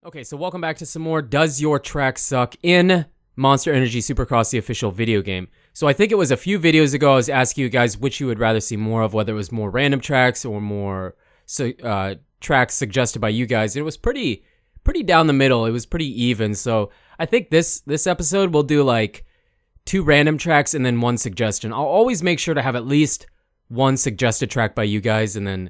Okay, so welcome back to some more Does Your Track Suck in Monster Energy Supercross, the official video game. So I think it was a few videos ago I was asking you guys which you would rather see more of, whether it was more random tracks or more tracks suggested by you guys. It was pretty down the middle. It was pretty even. So I think this episode we'll do like 2 random tracks and then 1 suggestion. I'll always make sure to have at least 1 suggested track by you guys and then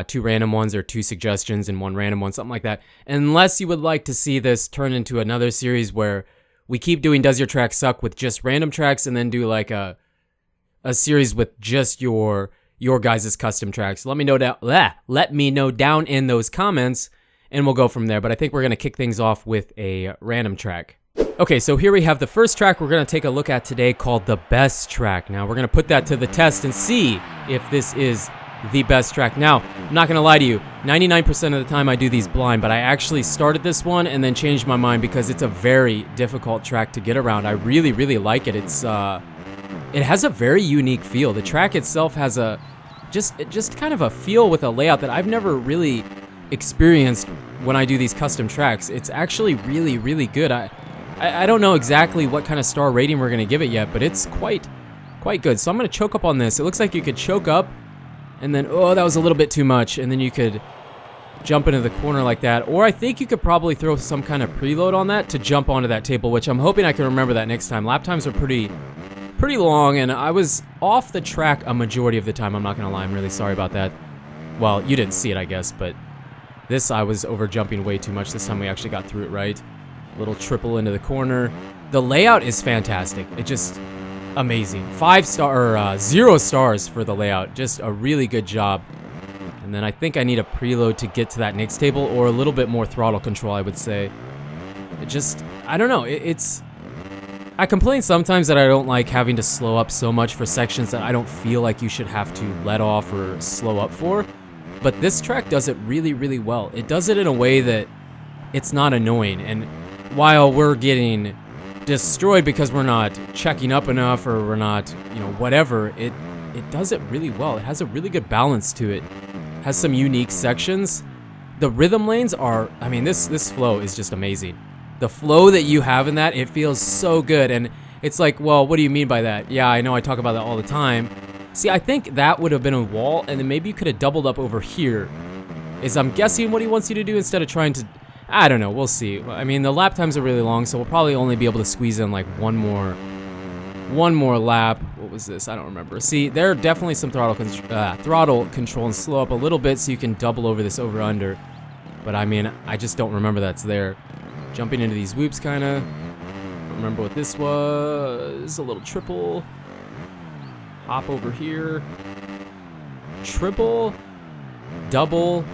2 random ones or 2 suggestions and 1 random one, something like that. Unless you would like to see this turn into another series where we keep doing Does Your Track Suck with just random tracks and then do like a series with just your guys' custom tracks. Let me know down in those comments and we'll go from there. But I think we're going to kick things off with a random track. Okay, so here we have the first track we're going to take a look at today called the best track. Now we're going to put that to the test and see if this is the best track. Now, I'm not going to lie to you, 99% of the time I do these blind, but I actually started this one and then changed my mind because it's a very difficult track to get around. I really, really like it. It has a very unique feel. The track itself has a just kind of a feel with a layout that I've never really experienced when I do these custom tracks. It's actually really, really good. I don't know exactly what kind of star rating we're going to give it yet, but it's quite good. So I'm going to choke up on this. It looks like you could choke up and then, oh, that was a little bit too much. And then you could jump into the corner like that. Or I think you could probably throw some kind of preload on that to jump onto that table, which I'm hoping I can remember that next time. Lap times are pretty long, and I was off the track a majority of the time. I'm not going to lie. I'm really sorry about that. Well, you didn't see it, I guess, but this I was over jumping way too much. This time we actually got through it right. Little triple into the corner. The layout is fantastic. It just... amazing. 0 stars for the layout. Just a really good job. And then I think I need a preload to get to that next table, or a little bit more throttle control, I would say. It just, I don't know. I complain sometimes that I don't like having to slow up so much for sections that I don't feel like you should have to let off or slow up for. But this track does it really, really well. It does it in a way that it's not annoying. And while we're getting destroyed because we're not checking up enough or we're not, whatever, it does it really well. It has a really good balance to it. Has some unique sections. The rhythm lanes are, this flow is just amazing. The flow that you have in that, it feels so good. And it's like, well, what do you mean by that? Yeah, I know I talk about that all the time. See, I think that would have been a wall, and then maybe you could have doubled up over here, is I'm guessing what he wants you to do instead of trying to, I don't know, we'll see. The lap times are really long, so we'll probably only be able to squeeze in like one more lap. What was this? I don't remember. See, there are definitely some throttle control and slow up a little bit so you can double over this over-under. But I just don't remember that's there. Jumping into these whoops, kind of. Don't remember what this was. A little triple. Hop over here. Triple. Double.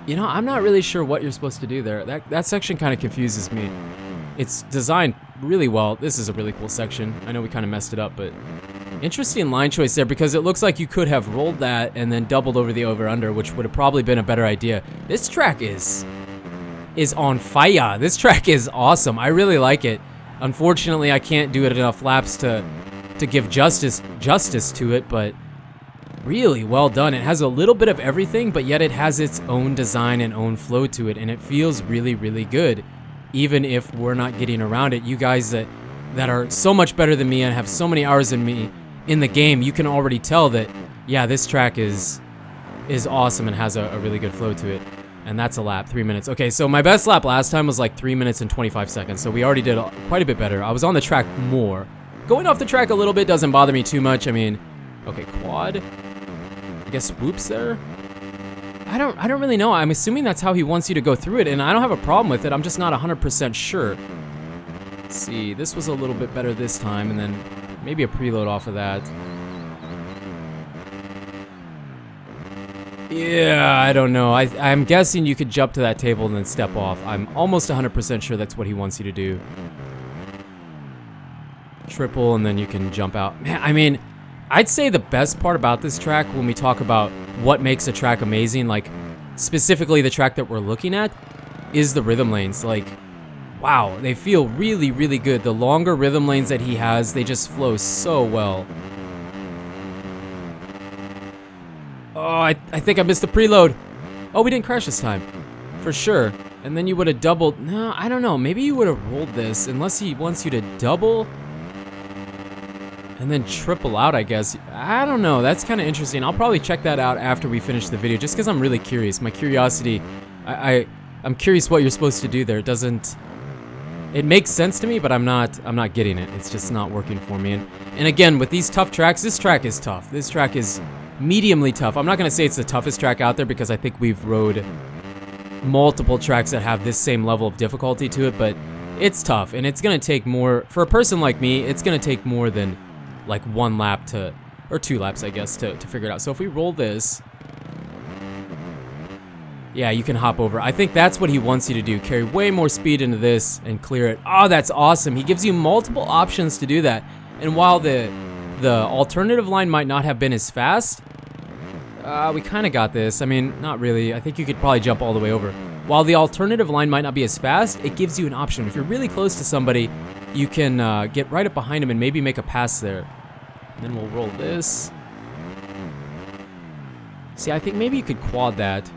I'm not really sure what you're supposed to do there. That section kind of confuses me. It's designed really well. This is a really cool section. I know we kind of messed it up, but interesting line choice there because it looks like you could have rolled that and then doubled over the over-under, which would have probably been a better idea. This track is on fire. This track is awesome. I really like it. Unfortunately, I can't do it enough laps to give justice to it, but really well done. It has a little bit of everything, but yet it has its own design and own flow to it, and it feels really, really good. Even if we're not getting around it, you guys that are so much better than me and have so many hours than me in the game, you can already tell that, yeah, this track is awesome and has a really good flow to it. And that's a lap, 3 minutes. Okay, so my best lap last time was like 3 minutes and 25 seconds, so we already did quite a bit better. I was on the track more. Going off the track a little bit doesn't bother me too much. Okay, quad. I guess whoops there. I don't really know. I'm assuming that's how he wants you to go through it, and I don't have a problem with it. I'm just not 100% sure. Let's see, this was a little bit better this time, and then maybe a preload off of that. Yeah, I don't know. I'm guessing you could jump to that table and then step off. I'm almost 100% sure that's what he wants you to do. Triple, and then you can jump out. Man, I'd say the best part about this track when we talk about what makes a track amazing, like specifically the track that we're looking at, is the rhythm lanes. Like, wow, they feel really, really good. The longer rhythm lanes that he has, they just flow so well. Oh, I think I missed the preload. Oh, we didn't crash this time. For sure. And then you would have doubled. No, I don't know. Maybe you would have rolled this unless he wants you to double and then triple out, I guess. I don't know. That's kind of interesting. I'll probably check that out after we finish the video just because I'm really curious. My curiosity, I'm curious what you're supposed to do there. It makes sense to me, but I'm not getting it. It's just not working for me. And again, with these tough tracks, this track is tough. This track is mediumly tough. I'm not going to say it's the toughest track out there because I think we've rode multiple tracks that have this same level of difficulty to it, but it's tough, and it's going to take more, for a person like me, it's going to take more than like 1 lap to, or 2 laps, I guess, to figure it out. So if we roll this, yeah, you can hop over. I think that's what he wants you to do. Carry way more speed into this and clear it. Oh, that's awesome. He gives you multiple options to do that. And while the alternative line might not have been as fast, we kind of got this. I mean, not really. I think you could probably jump all the way over. While the alternative line might not be as fast, it gives you an option. If you're really close to somebody, you can get right up behind him and maybe make a pass there. And then we'll roll this. See, I think maybe you could quad that.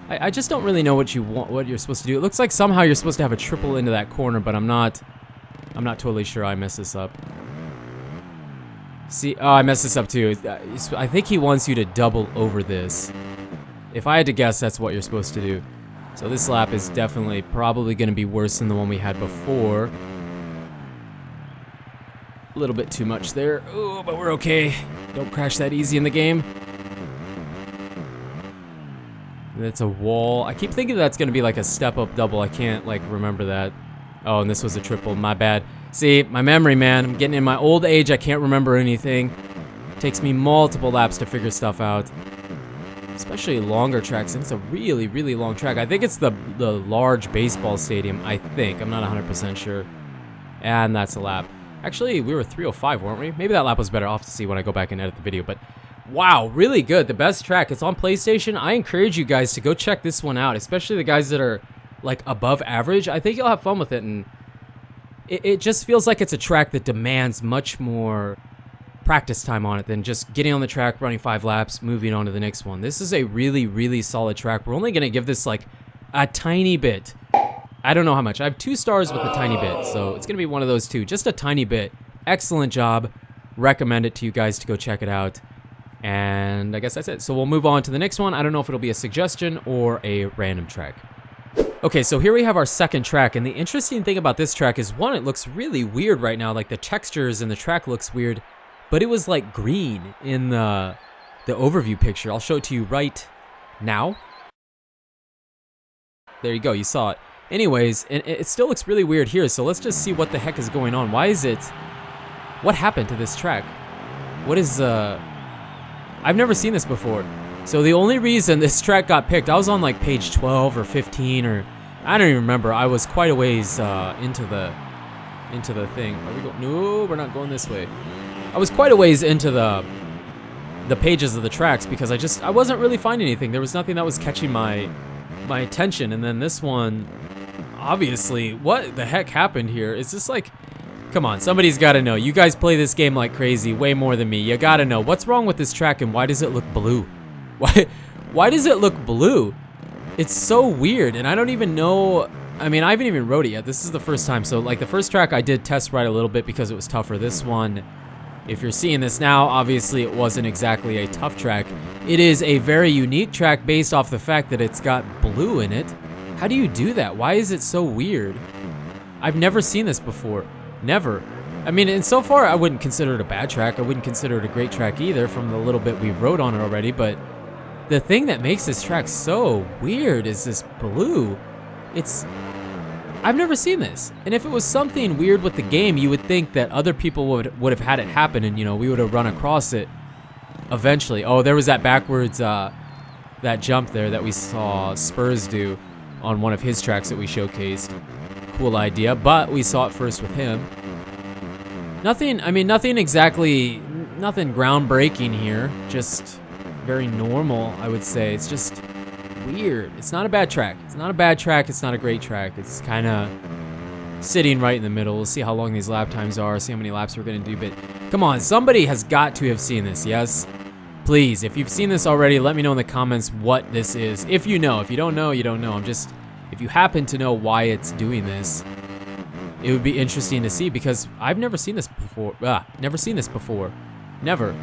I just don't really know what you're supposed to do. It looks like somehow you're supposed to have a triple into that corner, but I'm not totally sure. I messed this up. See, oh, I messed this up too. I think he wants you to double over this. If I had to guess, that's what you're supposed to do. So this lap is definitely probably going to be worse than the one we had before. A little bit too much there. Oh, but we're okay. Don't crash that easy in the game. That's a wall. I keep thinking that's going to be like a step-up double. I can't, like, remember that. Oh, and this was a triple. My bad. See, my memory, man. I'm getting in my old age. I can't remember anything. It takes me multiple laps to figure stuff out. Especially longer tracks. And it's a really, really long track. I think it's the large baseball stadium, I think. I'm not 100% sure. And that's a lap. Actually, we were 305, weren't we? Maybe that lap was better. I'll have to see when I go back and edit the video. But wow, really good. The best track. It's on PlayStation. I encourage you guys to go check this one out. Especially the guys that are like above average. I think you'll have fun with it. And it just feels like it's a track that demands much more practice time on it than just getting on the track, running 5 laps, moving on to the next one. This is a really, really solid track. We're only going to give this like a tiny bit. I don't know how much. I have 2 stars with a tiny bit, so it's going to be one of those 2. Just a tiny bit. Excellent job. Recommend it to you guys to go check it out. And I guess that's it. So we'll move on to the next one. I don't know if it'll be a suggestion or a random track. Okay, so here we have our second track, and the interesting thing about this track is, one, it looks really weird right now. Like, the textures in the track looks weird, but it was like green in the overview picture. I'll show it to you right now. There you go, you saw it. Anyways, and it still looks really weird here, so let's just see what the heck is going on. Why is it... What happened to this track? What is... I've never seen this before. So the only reason this track got picked, I was on like page 12 or 15 or... I don't even remember. I was quite a ways into the thing. Are we going? No, we're not going this way. I was quite a ways into the pages of the tracks because I wasn't really finding anything. There was nothing that was catching my attention. And then this one, obviously, what the heck happened here? Is this like... Come on, somebody's got to know. You guys play this game like crazy, way more than me. You got to know. What's wrong with this track and why does it look blue? Why does it look blue? It's so weird, and I don't even know. I mean, I haven't even rode it yet. This is the first time. So, like, the first track I did test ride a little bit because it was tougher. This one, if you're seeing this now, obviously it wasn't exactly a tough track. It is a very unique track based off the fact that it's got blue in it. How do you do that? Why is it so weird? I've never seen this before. Never. I mean, and so far, I wouldn't consider it a bad track. I wouldn't consider it a great track either from the little bit we've rode on it already, but the thing that makes this track so weird is this blue. I've never seen this. And if it was something weird with the game, you would think that other people would have had it happen and, you know, we would have run across it eventually. Oh, there was that backwards, that jump there that we saw Spurs do on one of his tracks that we showcased. Cool idea, but we saw it first with him. Nothing groundbreaking here. Just very normal, I would say. It's just weird. It's not a bad track. It's not a bad track. It's not a great track. It's kind of sitting right in the middle. We'll see how long these lap times are, see how many laps we're going to do. But come on, somebody has got to have seen this, yes? Please, if you've seen this already, let me know in the comments what this is. If you know. If you don't know, you don't know. I'm just if you happen to know why it's doing this, it would be interesting to see, because I've never seen this before. Never seen this before. Never.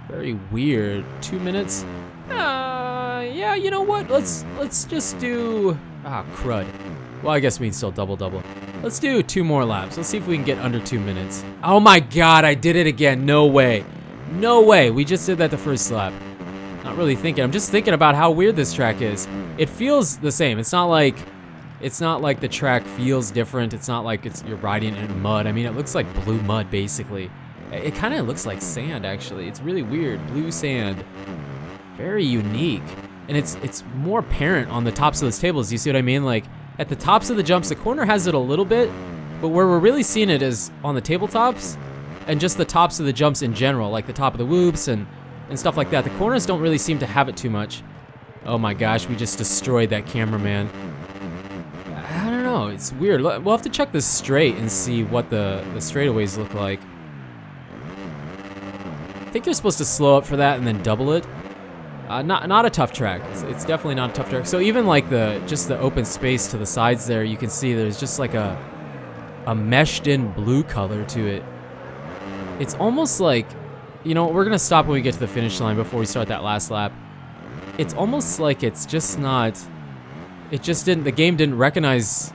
Very weird. 2 minutes? Yeah, you know what? Let's just do... crud. Well, I guess we can still double. Let's do 2 more laps. Let's see if we can get under 2 minutes. Oh my god, I did it again. No way. No way. We just did that the first lap. Not really thinking. I'm just thinking about how weird this track is. It feels the same. It's not like the track feels different. It's not like you're riding in mud. I mean, it looks like blue mud, basically. It kind of looks like sand, actually. It's really weird. Blue sand. Very unique. And it's more apparent on the tops of those tables. You see what I mean? Like, at the tops of the jumps, the corner has it a little bit, but where we're really seeing it is on the tabletops and just the tops of the jumps in general, like the top of the whoops and stuff like that. The corners don't really seem to have it too much. Oh my gosh, we just destroyed that cameraman. I don't know, it's weird. We'll have to check this straight and see what the straightaways look like. I think you're supposed to slow up for that and then double it. Not a tough track. It's definitely not a tough track. So even like just the open space to the sides there, you can see there's just like a meshed in blue color to it. It's almost like, you know, we're gonna stop when we get to the finish line before we start that last lap. It's almost like it's just not, the game didn't recognize,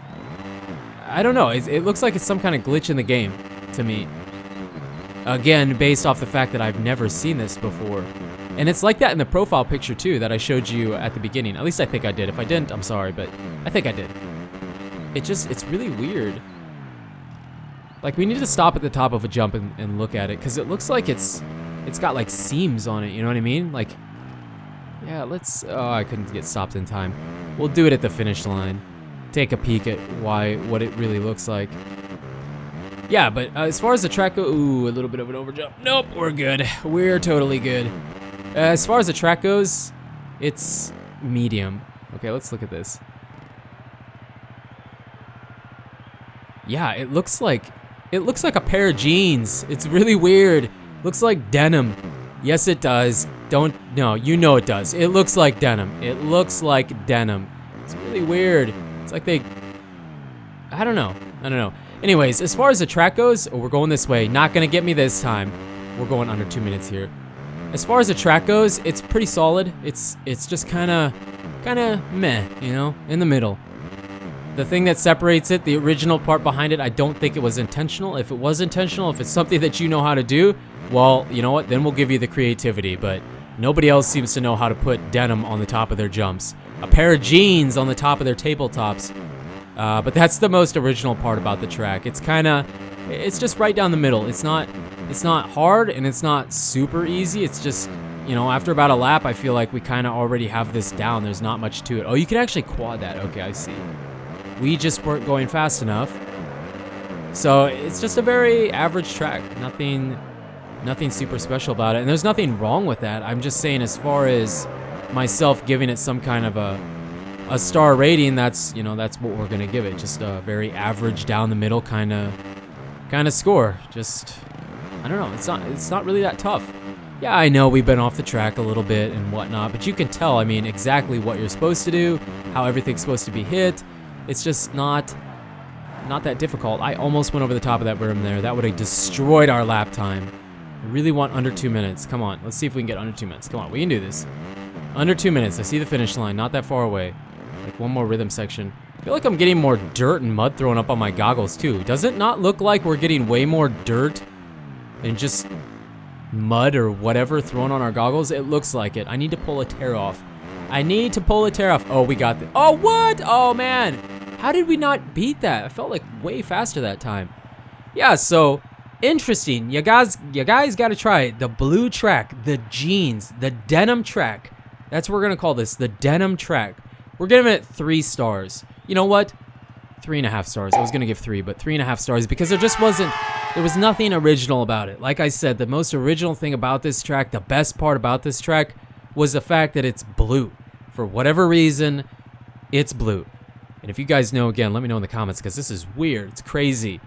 I don't know, it looks like it's some kind of glitch in the game to me. Again, based off the fact that I've never seen this before. And it's like that in the profile picture too that I showed you at the beginning. At least I think I did. If I didn't, I'm sorry, but I think I did. It's really weird. Like, we need to stop at the top of a jump and look at it, because it looks like it's got like seams on it, you know what I mean? Like, yeah, oh, I couldn't get stopped in time. We'll do it at the finish line. Take a peek at what it really looks like. Yeah, but as far as the track goes, ooh, a little bit of an overjump. Nope, we're good. We're totally good. As far as the track goes, it's medium. Okay, let's look at this. Yeah, it looks like a pair of jeans. It's really weird. Looks like denim. Yes, it does. No, you know it does. It looks like denim. It looks like denim. It's really weird. It's like I don't know. Anyways, as far as the track goes, we're going this way. Not gonna get me this time. We're going under 2 minutes here. As far as the track goes, it's pretty solid. It's just kind of meh, you know, in the middle. The thing that separates it, the original part behind it, I don't think it was intentional. If it was intentional, if it's something that you know how to do, well, you know what, then we'll give you the creativity. But nobody else seems to know how to put denim on the top of their jumps. A pair of jeans on the top of their tabletops. But that's the most original part about the track. It's just right down the middle. It's not hard and it's not super easy. It's just, you know, after about a lap, I feel like we kind of already have this down. There's not much to it. Oh, you can actually quad that. Okay, I see. We just weren't going fast enough. So it's just a very average track. Nothing super special about it. And there's nothing wrong with that. I'm just saying, as far as myself giving it some kind of a star rating, that's what we're gonna give it. Just a very average, down the middle kind of score. Just, I don't know. It's not really that tough. Yeah, I know we've been off the track a little bit and whatnot, but you can tell, I mean, exactly what you're supposed to do, how everything's supposed to be hit. It's just not that difficult. I almost went over the top of that berm there. That would have destroyed our lap time. I really want under 2 minutes. Come on, let's see if we can get under 2 minutes. Come on, we can do this. Under 2 minutes. I see the finish line, not that far away. Like one more rhythm section. I feel like I'm getting more dirt and mud thrown up on my goggles too. Does it not look like we're getting way more dirt and just mud or whatever thrown on our goggles? It looks like it. I need to pull a tear off. Oh, we got the. Oh, what? Oh, man. How did we not beat that? I felt like way faster that time. Yeah, so interesting. You guys got to try it. The blue track, the jeans, the denim track. That's what we're going to call this, the denim track. We're giving it 3 stars. You know what? 3.5 stars. I was going to give 3, but 3.5 stars because there was nothing original about it. Like I said, the most original thing about this track, the best part about this track, was the fact that it's blue. For whatever reason, it's blue. And if you guys know, again, let me know in the comments, because this is weird. It's crazy.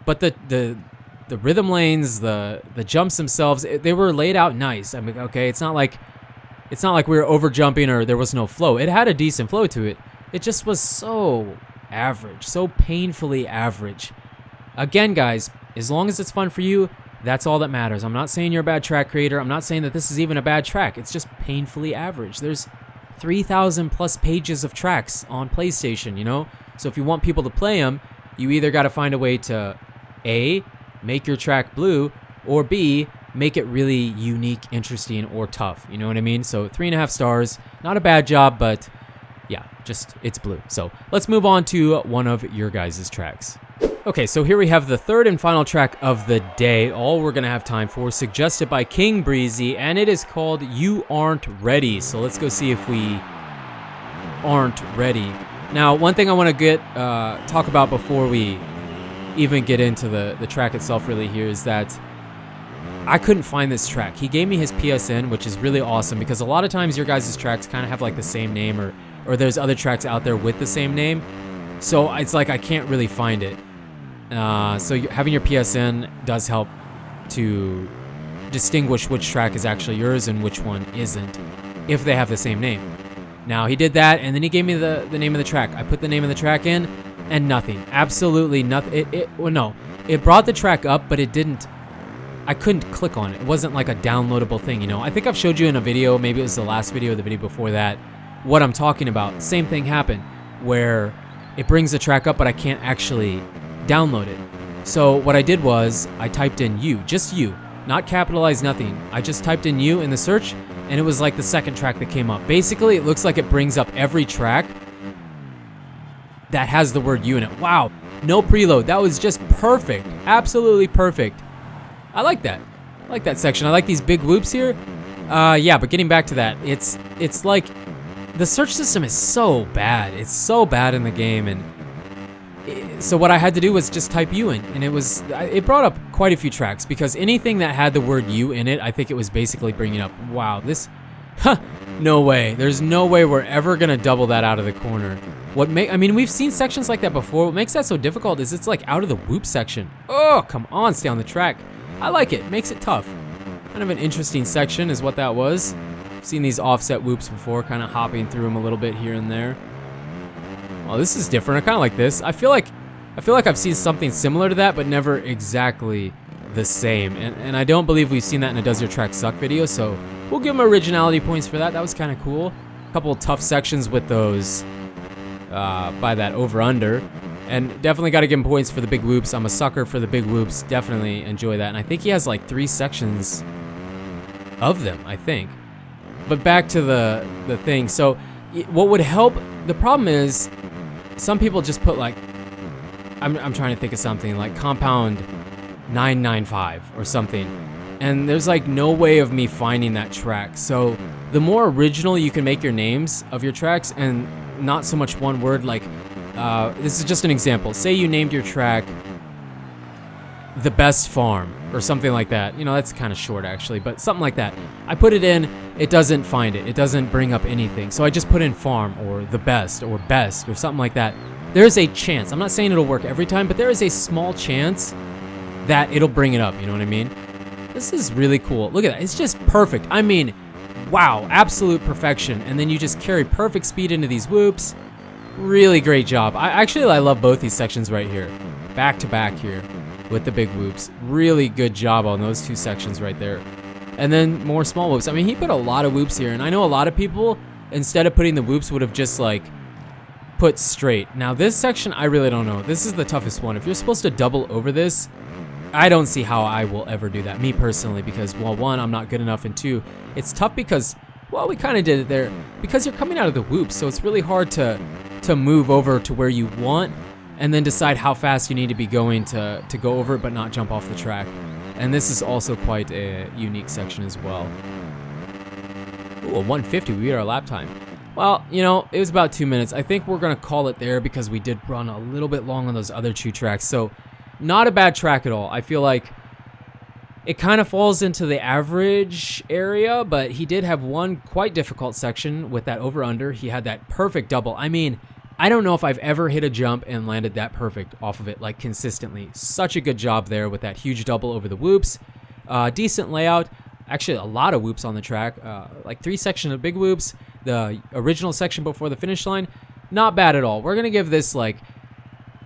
But the rhythm lanes, the jumps themselves, they were laid out nice. I mean, okay, it's not like we were over jumping or there was no flow. It had a decent flow to it, It just was so average, so painfully average. Again, guys, as long as it's fun for you, that's all that matters. I'm not saying you're a bad track creator. I'm not saying that this is even a bad track. It's just painfully average. There's 3,000 plus pages of tracks on PlayStation, you know? So if you want people to play them, you either got to find a way to A, make your track blue, or B, make it really unique, interesting, or tough. You know what I mean? So 3.5 stars, not a bad job, but yeah, just it's blue. So let's move on to one of your guys' tracks. Okay, so here we have the third and final track of the day, all we're gonna have time for, suggested by King Breezy, and it is called You Aren't Ready. So let's go see if we aren't ready. Now, one thing I want to talk about before we even get into the track itself really here is that I couldn't find this track. He gave me his PSN, which is really awesome because a lot of times your guys' tracks kind of have like the same name or there's other tracks out there with the same name. So it's like I can't really find it. So having your PSN does help to distinguish which track is actually yours and which one isn't if they have the same name. Now, he did that, and then he gave me the name of the track. I put the name of the track in, and nothing. Absolutely nothing. It brought the track up, but it didn't. I couldn't click on it. It wasn't like a downloadable thing, you know? I think I've showed you in a video, maybe it was the last video or the video before that, what I'm talking about. Same thing happened, where it brings the track up, but I can't actually download it. So what I did was, I typed in you, just you, not capitalized, nothing. I just typed in you in the search, and it was like the second track that came up. Basically, it looks like it brings up every track that has the word you in it. Wow, no preload. That was just perfect. Absolutely perfect. I like that. I like that section. I like these big whoops here. Yeah, but getting back to that, it's like the search system is so bad. It's so bad in the game, and so what I had to do was just type you in, and it brought up quite a few tracks because anything that had the word you in it, I think it was basically bringing up, wow, this, no way. There's no way we're ever gonna double that out of the corner. I mean, we've seen sections like that before. What makes that so difficult is it's like out of the whoop section. Oh, come on, stay on the track. I like it. Makes it tough. Kind of an interesting section is what that was. I've seen these offset whoops before, kind of hopping through them a little bit here and there. Oh, this is different. I kind of like this. I feel like I've seen something similar to that, but never exactly the same. And I don't believe we've seen that in a Does Your Track Suck video, so we'll give them originality points for that. That was kind of cool. A couple of tough sections with those by that over-under. And definitely got to give him points for the big whoops. I'm a sucker for the big whoops. Definitely enjoy that. And I think he has like 3 sections of them, I think. But back to the thing. So what would help, the problem is some people just put like, I'm trying to think of something like compound 995 or something. And there's like no way of me finding that track. So the more original you can make your names of your tracks and not so much one word, like this is just an example. Say you named your track The Best Farm or something like that. You know, that's kind of short actually, but something like that. I put it in, it doesn't find it. It doesn't bring up anything. So I just put in farm or the best or best or something like that. There's a chance. I'm not saying it'll work every time, but there is a small chance that it'll bring it up. You know what I mean? This is really cool. Look at that. It's just perfect. I mean, wow, absolute perfection. And then you just carry perfect speed into these whoops. Really great job. I love both these sections right here. Back to back here with the big whoops. Really good job on those 2 sections right there. And then more small whoops. I mean, he put a lot of whoops here. And I know a lot of people, instead of putting the whoops, would have just like put straight. Now this section, I really don't know. This is the toughest one. If you're supposed to double over this, I don't see how I will ever do that, me personally, because, well, 1, I'm not good enough, and 2, it's tough because, well, we kind of did it there, because you're coming out of the whoops, so it's really hard to move over to where you want and then decide how fast you need to be going to go over it but not jump off the track. And this is also quite a unique section as well. Ooh, a 150, we beat our lap time. Well, you know, it was about 2 minutes. I think we're going to call it there because we did run a little bit long on those other 2 tracks. So, not a bad track at all. I feel like it kind of falls into the average area, but he did have one quite difficult section with that over-under. He had that perfect double. I mean, I don't know if I've ever hit a jump and landed that perfect off of it, like consistently. Such a good job there with that huge double over the whoops. Decent layout. Actually, a lot of whoops on the track. Like 3 sections of big whoops. The original section before the finish line. not bad at all. We're gonna give this like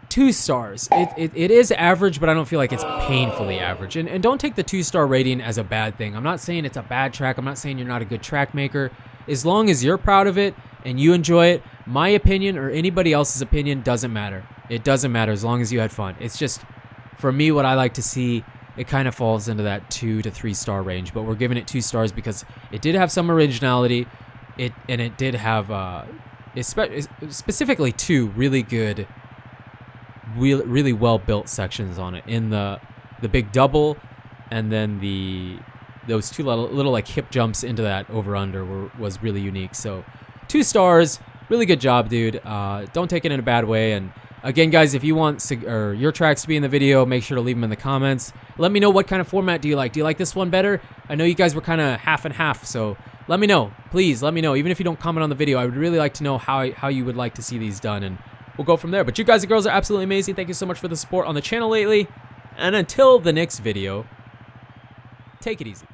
2 stars. It is average, but I don't feel like it's painfully average. And don't take the 2-star rating as a bad thing. I'm not saying it's a bad track. I'm not saying you're not a good track maker. As long as you're proud of it and you enjoy it, my opinion or anybody else's opinion doesn't matter. It doesn't matter as long as you had fun. It's just, for me, what I like to see, it kind of falls into that 2 to 3 star range. But we're giving it 2 stars because it did have some originality. It did have specifically 2 really good, really well built sections on it, in the big double, and then those 2 little like hip jumps into that over under was really unique. So 2 stars, really good job, dude. Don't take it in a bad way. And again, guys, if you want your tracks to be in the video, make sure to leave them in the comments. Let me know what kind of format do you like. Do you like this one better? I know you guys were kind of half and half, so let me know. Please let me know. Even if you don't comment on the video, I would really like to know how you would like to see these done, and we'll go from there. But you guys and girls are absolutely amazing. Thank you so much for the support on the channel lately. And until the next video, take it easy.